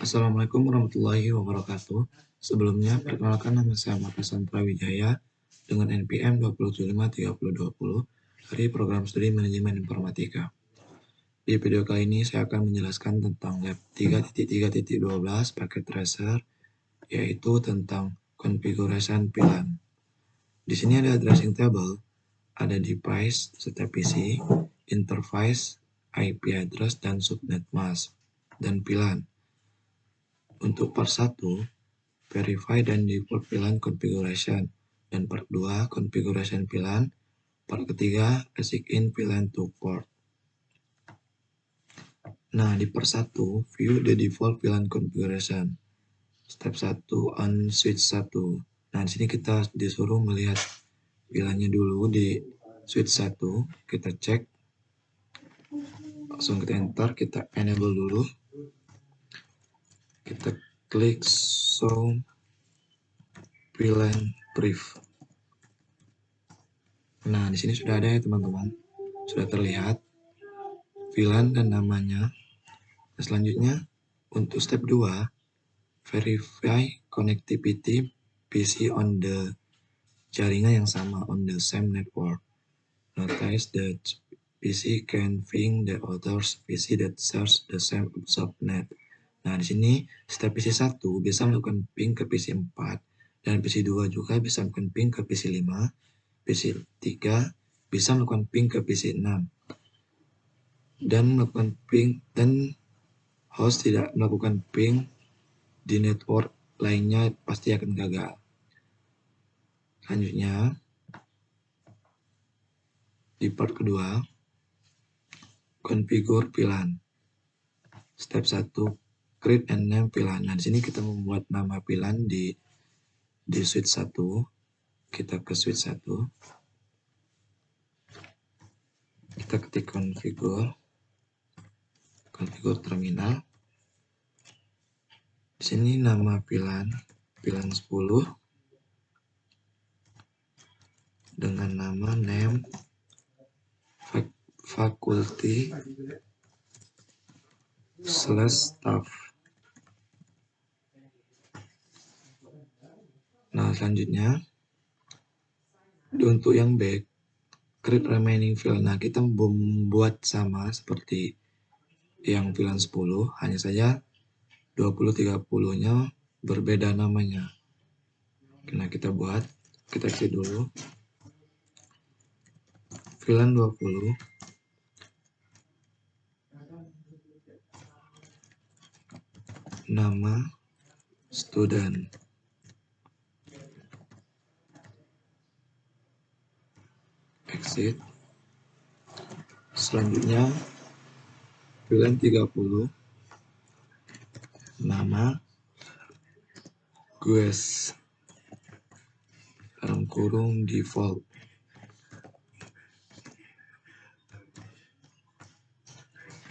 Assalamualaikum warahmatullahi wabarakatuh. Sebelumnya, perkenalkan nama saya Makassar Prawijaya dengan NPM 2753020 dari Program Studi Manajemen Informatika. Di video kali ini saya akan menjelaskan tentang lab 3.3.12 paket tracer, yaitu tentang configuration VLAN. Di sini ada addressing table, ada device, setiap PC, interface, IP address, dan subnet mask, dan VLAN. Untuk part 1, verify dan default VLAN configuration, dan part 2, configuration VLAN, part ketiga, assign in VLAN to port. Nah, di part 1, view the default VLAN configuration. Step 1, on switch 1. Nah, di sini kita disuruh melihat VLAN-nya dulu di switch 1, kita cek, langsung kita enter, kita enable dulu, kita klik show VLAN brief. Nah, di sini sudah ada ya teman-teman, sudah terlihat VLAN dan namanya. Nah, selanjutnya untuk step 2, verify connectivity PC on the jaringan yang sama on the same network. Notice that PC can ping the others PC that shares the same subnet. Nah, di sini step PC 1 bisa melakukan ping ke PC 4 dan PC 2 juga bisa melakukan ping ke PC 5, PC 3 bisa melakukan ping ke PC 6 dan melakukan ping, dan host tidak melakukan ping di network lainnya pasti akan gagal. Selanjutnya, di part kedua, configure VLAN. Step 1, create and name VLAN. Nah, di sini kita membuat nama VLAN di switch 1. Kita ke switch 1. Kita ketik configure terminal. Di sini nama VLAN 10 dengan nama name faculty /staff. Nah, selanjutnya untuk yang back, create remaining VLAN. Nah, kita membuat sama seperti yang VLAN 10, hanya saja 20-30-nya berbeda namanya. Nah, kita isi dulu VLAN 20, nama student, exit. Selanjutnya VLAN 30, nama guest dalam kurung default.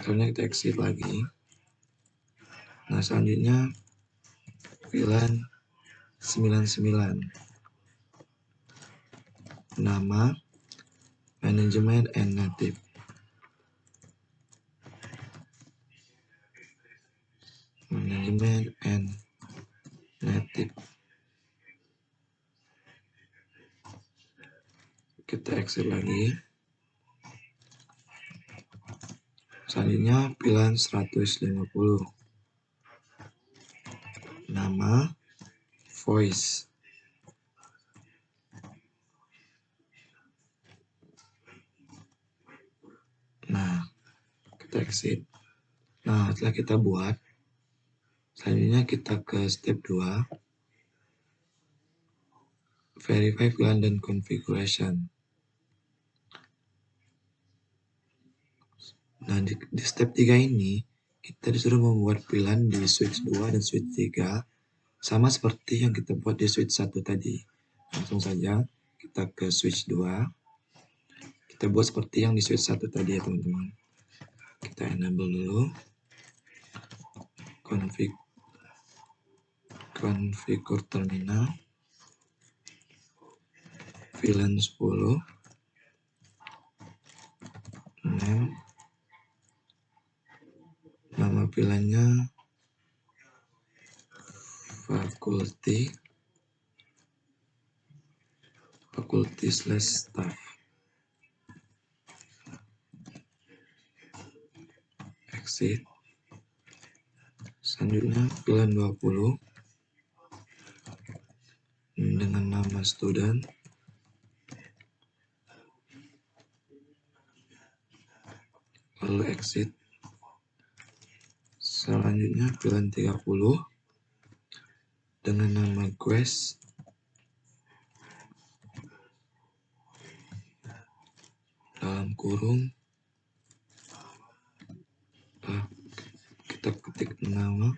Selanjutnya kita exit lagi. Nah, selanjutnya VLAN 99, nama management and native. Management and native. Kita exit lagi. Selanjutnya VLAN 150, nama voice. Nah, kita exit. Nah, setelah kita buat, selanjutnya kita ke step 2, verify VLAN dan configuration. Nah, di step 3 ini, kita disuruh membuat VLAN di switch 2 dan switch 3, sama seperti yang kita buat di switch 1 tadi. Langsung saja, kita ke switch 2, kita buat seperti yang di switch 1 tadi ya teman-teman. Kita enable dulu, configure terminal, VLAN 10, name, nama VLAN-nya faculty/staff. Exit. Selanjutnya pilihan 20 dengan nama student. Lalu exit. Selanjutnya pilihan 30 dengan nama quest. Dalam kurung kita ketik nama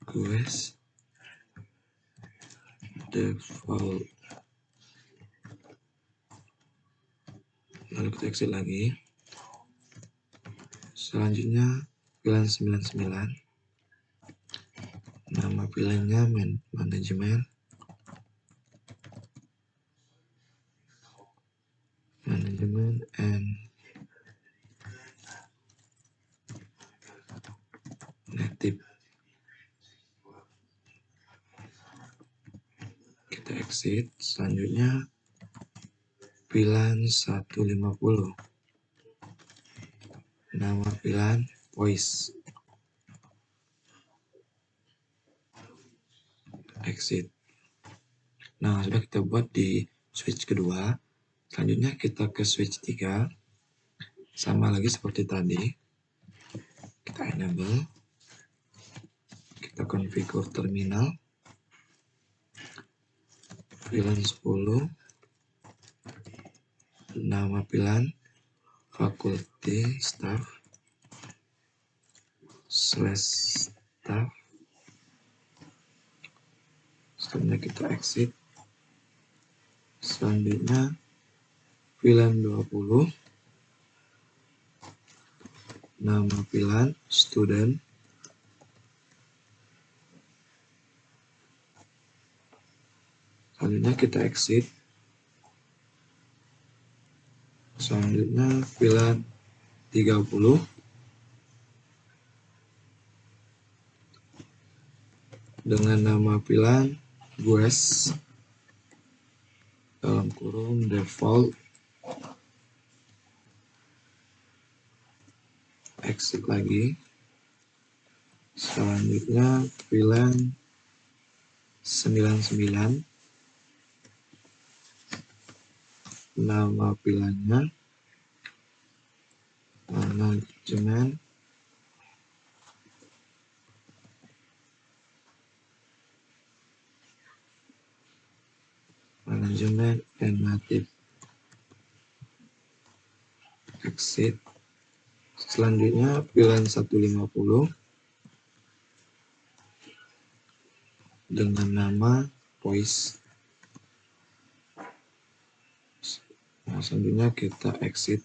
quest default. Lalu kita exit lagi. Selanjutnya pilihan 99. Nama pilihannya manajemen and native. Kita exit. Selanjutnya pilihan 150. Nama pilihan voice. Exit. Nah, sudah kita buat di switch kedua. Selanjutnya kita ke switch 3. Sama lagi seperti tadi. Kita enable. Kita configure terminal. Pilihan 10. Nama pilihan faculty staff /staff. Selanjutnya kita exit. Selanjutnya pilihan 20. Nama pilihan student. Selanjutnya kita exit. Selanjutnya pilihan 30 dengan nama pilihan guest dalam kurung default. Exit lagi. Selanjutnya pilihan 99. Nama pilihannya manajemen and native. Exit. Selanjutnya pilihan 150 dengan nama voice. Nah, selanjutnya kita exit.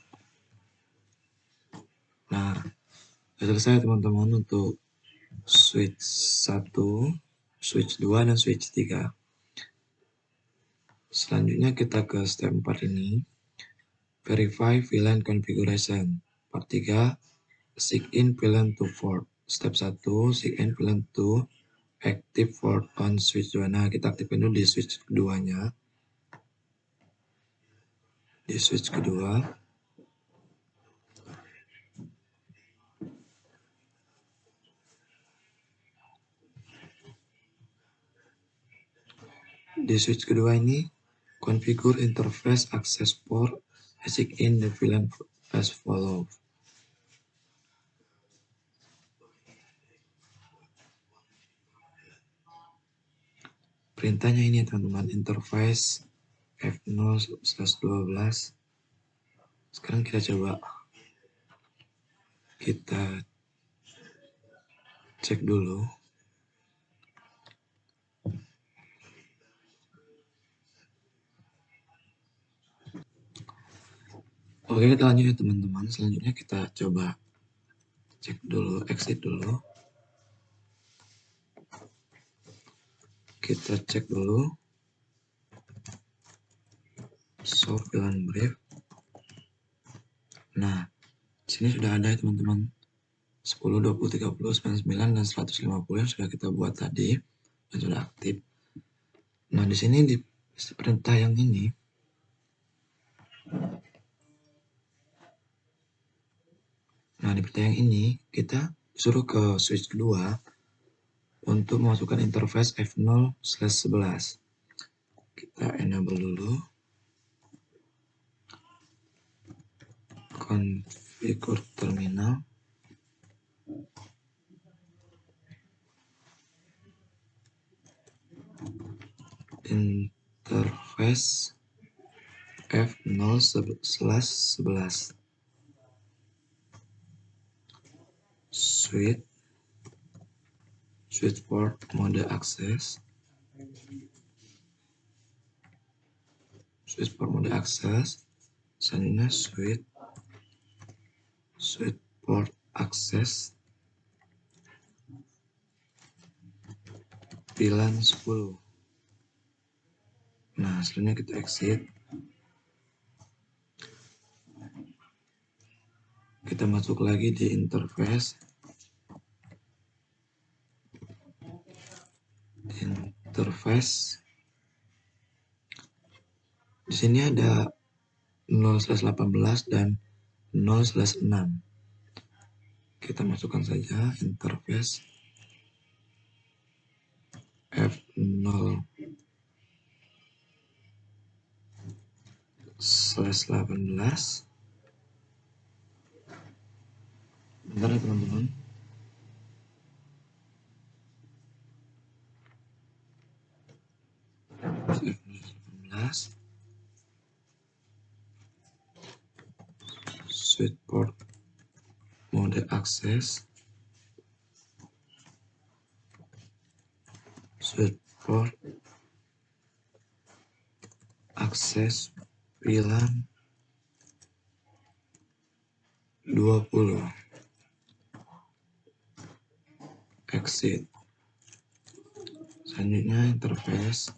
Nah, sudah selesai teman-teman untuk switch 1, switch 2, dan switch 3. Selanjutnya kita ke step 4 ini. Verify VLAN configuration. Part 3, sign in VLAN to port. Step 1, sign in VLAN to active port on switch 2. Nah, kita aktifkan dulu di switch keduanya. Di switch kedua. Di switch kedua ini, configure interface access port, sign in the VLAN as follows. Perintahnya ini teman-teman, interface F0/12. Sekarang kita coba kita cek dulu. Oke, kita lanjut ya teman-teman. Selanjutnya kita coba cek dulu, exit dulu. Kita cek dulu show VLAN brief. Nah, sini sudah ada ya teman-teman, 10, 20, 30, 99, dan 150 yang sudah kita buat tadi. dan sudah aktif. Nah, di sini di perintah yang ini kita suruh ke switch kedua untuk memasukkan interface F0/11. Kita enable dulu. Configure terminal. Interface F0/11. Switch port mode access. Selanjutnya switch port access VLAN 10. Nah, selanjutnya kita exit. Kita masuk lagi di interface. Di sini ada 0/18 dan 0/6. Kita masukkan saja interface F0/18. Bentar ya teman-teman. F0/18. Switch port mode access. Switch port access VLAN 20. Exit. Selanjutnya interface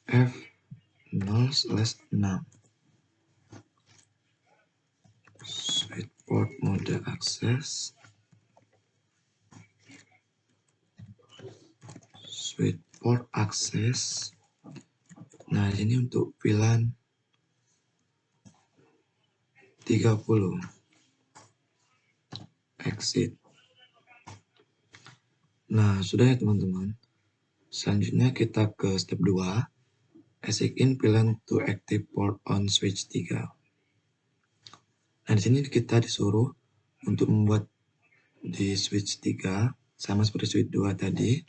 F0/6. Switch port mode access. Switch port access. Nah, ini untuk VLAN 30. Exit. Nah, sudah ya teman-teman. Selanjutnya kita ke step 2. Assign VLAN to active port on switch 3. Nah, di sini kita disuruh untuk membuat di switch 3 sama seperti switch 2 tadi.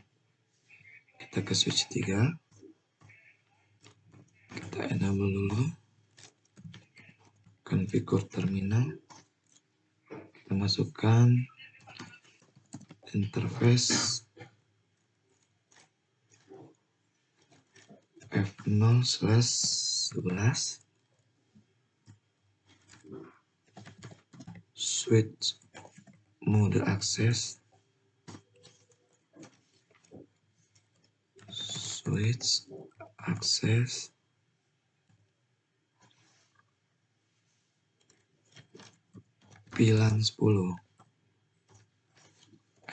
Kita ke switch 3. Kita enable dulu. Configure terminal. Kita masukkan interface F0/11. Switch mode access. Switch access VLAN 10.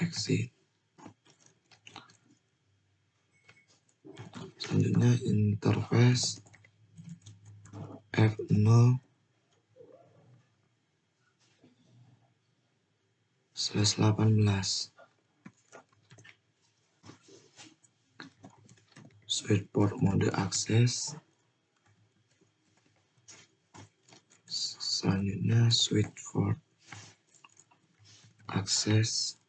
Exit. Selanjutnya interface F0/18. Switch port mode access. Selanjutnya switch port access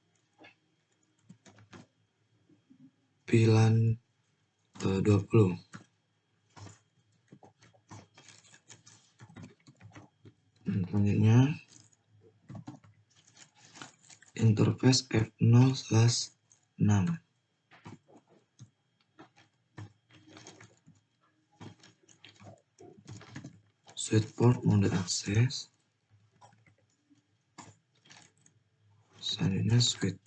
VLAN 20. Selanjutnya interface F0/6. Switch port mode access. Selanjutnya switch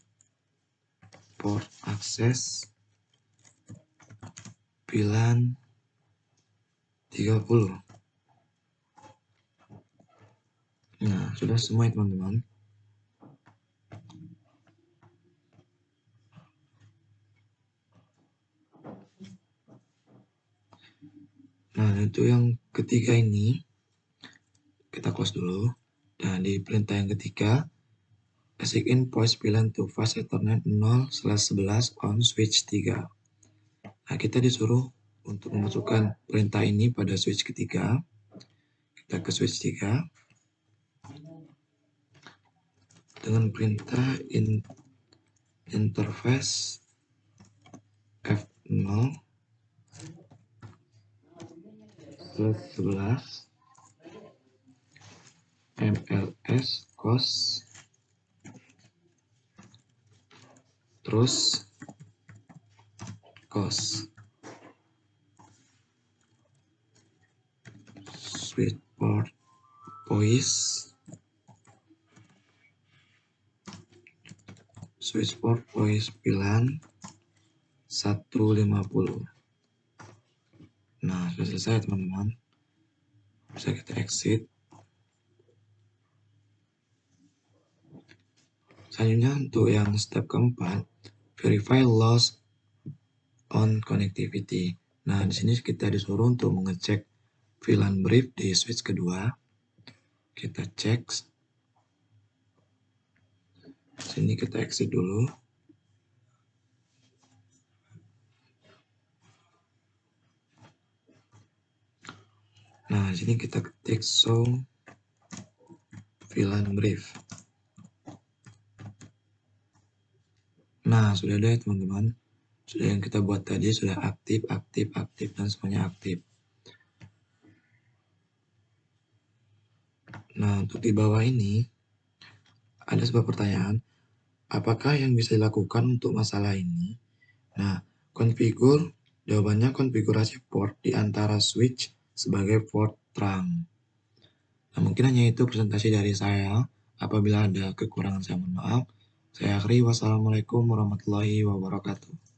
port access VLAN 30. Nah, sudah semua ya teman-teman. Untuk yang ketiga ini, kita close dulu. Dan di perintah yang ketiga, assign in voice VLAN to fast Ethernet 0/11 on switch 3. Nah, kita disuruh untuk memasukkan perintah ini pada switch ketiga. Kita ke switch 3 dengan perintah interface F0/11 MLS cos terus cos switchboard voice VLAN 150. Nah, sudah selesai teman-teman. Bisa kita exit. Selanjutnya untuk yang step keempat, verify loss on connectivity. Nah, di sini kita disuruh untuk mengecek VLAN brief di switch kedua. Kita cek. Sini kita exit dulu. Nah, di sini kita ketik show VLAN brief. Nah, sudah ada ya teman-teman. Sudah yang kita buat tadi sudah aktif, dan semuanya aktif. Nah, untuk di bawah ini ada sebuah pertanyaan. Apakah yang bisa dilakukan untuk masalah ini? Nah, jawabannya konfigurasi port di antara switch sebagai port terang. Nah, mungkin hanya itu presentasi dari saya. Apabila ada kekurangan saya mohon maaf. Saya akhiri. Wassalamualaikum warahmatullahi wabarakatuh.